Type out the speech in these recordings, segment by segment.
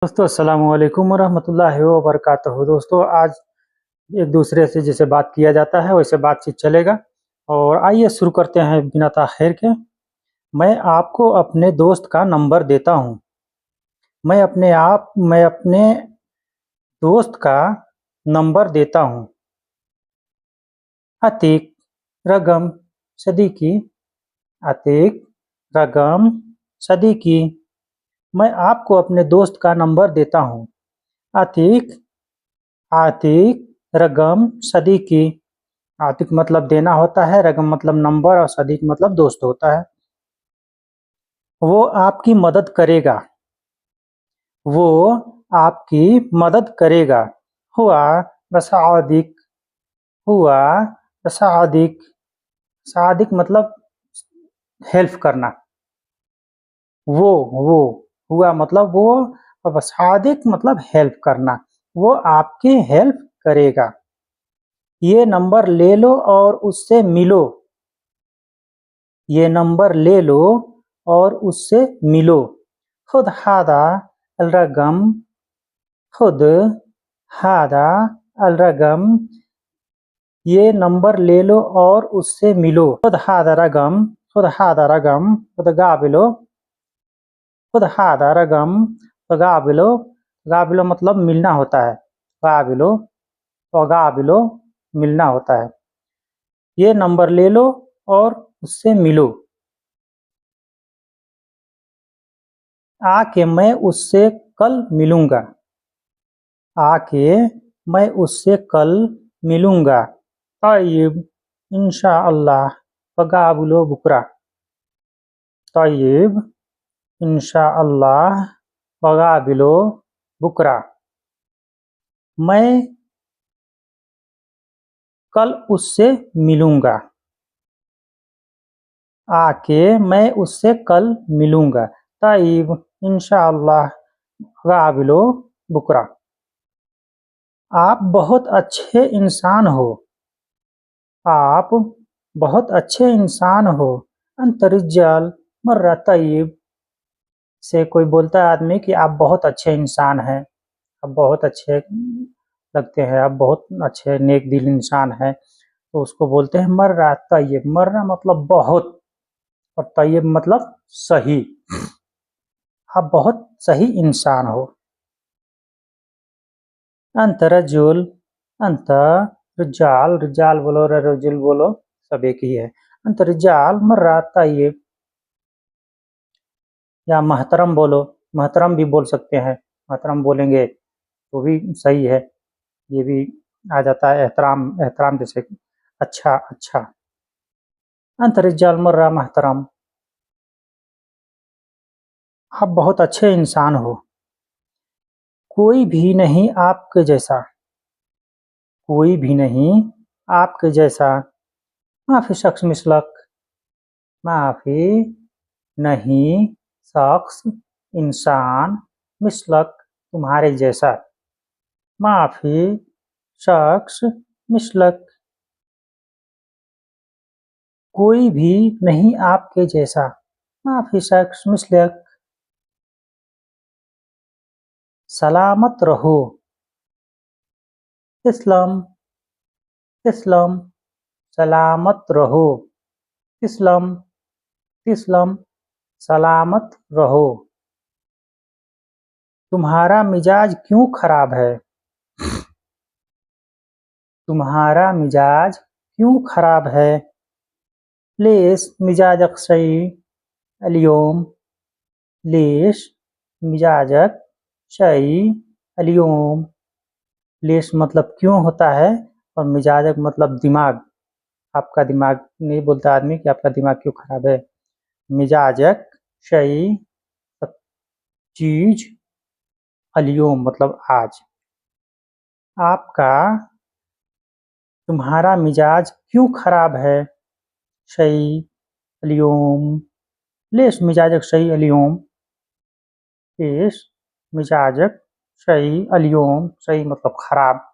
दोस्तों अस्सलाम वालेकुम वरहमतुल्लाहि वबरकातुहू। दोस्तों आज एक दूसरे से जैसे बात किया जाता है वैसे बातचीत चलेगा। और आइए शुरू करते हैं बिना ताख़ीर के। मैं आपको अपने दोस्त का नंबर देता हूँ। मैं अपने दोस्त का नंबर देता हूँ। अतीक रगम सदीकी अतीक रगम सदीकी। मैं आपको अपने दोस्त का नंबर देता हूँ। अतीक आतिक रगम सदीकी। आतिक मतलब देना होता है, रगम मतलब नंबर और सदीक मतलब दोस्त होता है। वो आपकी मदद करेगा। वो आपकी मदद करेगा। हुआ बसादिक हुआ बसादिक। सादिक मतलब हेल्प करना। वो हुआ मतलब वो और बसादिक मतलब हेल्प करना। वो आपकी हेल्प करेगा। ये नंबर ले लो और उससे मिलो। ये नंबर ले लो और उससे मिलो। खुद हादा अलरगम खुद हादा अलरगम। ये नंबर ले लो और उससे मिलो। खुद हादा रगम खुद हादा रगम खुद गाबिलो खुद हादा रगम खुद गाबिलो। गाबिलो मतलब मिलना होता है। गाबिलो और गाबिलो मिलना होता है। ये नंबर ले लो और उससे मिलो। आके मैं उससे कल मिलूंगा। आके मैं उससे कल मिलूंगा। तय्यब इंशाअल्लाह वगाबुलो बुकरा। तय्यब इंशाअल्लाह वगाबिलो बुकरा। मैं कल उससे मिलूंगा। आके मैं उससे कल मिलूंगा। तय्यब इंशाअल्लाह वगाबिलो बुकरा। आप बहुत अच्छे इंसान हो। आप बहुत अच्छे इंसान हो। अंत रिजाल मर्रा तय्यब। से कोई बोलता है आदमी कि आप बहुत अच्छे इंसान हैं, आप बहुत अच्छे लगते हैं, आप बहुत अच्छे नेक दिल इंसान हैं, तो उसको बोलते हैं मर्रा तय्यब। मर्रा मतलब बहुत और तय्यब मतलब सही। आप बहुत सही इंसान हो। अंत रजुल अंत रिजाल रिजाल बोलो रजुल बोलो सब एक ही है। अंत रिजाल मर्रा तय्यब। या महतरम बोलो, महतरम भी बोल सकते हैं। महतरम बोलेंगे तो भी सही है। ये भी आ जाता है एहतराम एहतराम जैसे अच्छा अच्छा। अंत रिजाल मर्रा महतरम। आप बहुत अच्छे इंसान हो। कोई भी नहीं आपके जैसा। कोई भी नहीं आपके जैसा। माफी शख्स मिसलक। माफी नहीं शख्स इंसान मिसलक तुम्हारे जैसा। माफी शख्स मिसलक। कोई भी नहीं आपके जैसा। माफी शख्स मिसलक। सलामत रहो। इस्लाम इस्लाम सलामत रहो। इस्लाम इस्लाम सलामत रहो। तुम्हारा मिजाज क्यों खराब है। तुम्हारा मिजाज क्यों खराब है। लेस मिजाजक सही अलियोम। लेस मिजाजक सही अलियोम। लेस मतलब क्यों होता है और मिजाजक मतलब दिमाग। आपका दिमाग नहीं बोलता आदमी कि आपका दिमाग क्यों खराब है। मिजाजक शई चीज अलियोम मतलब आज। आपका तुम्हारा मिजाज क्यों खराब है। शई अलियोम लेश मिजाजक शई अलियोम। लेश मिजाजक शई अलियोम। शई मतलब खराब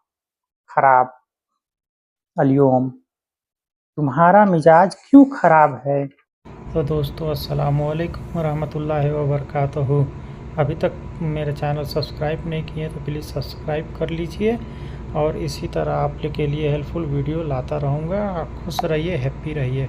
खराब। अलियोम तुम्हारा मिजाज क्यों खराब है। तो दोस्तों अस्सलाम वालेकुम वरहमतुल्लाहि वबरकातुहू। अभी तक मेरा चैनल सब्सक्राइब नहीं किए तो प्लीज़ सब्सक्राइब कर लीजिए, और इसी तरह आप के लिए हेल्पफुल वीडियो लाता रहूँगा। खुश रहिए, हैप्पी रहिए।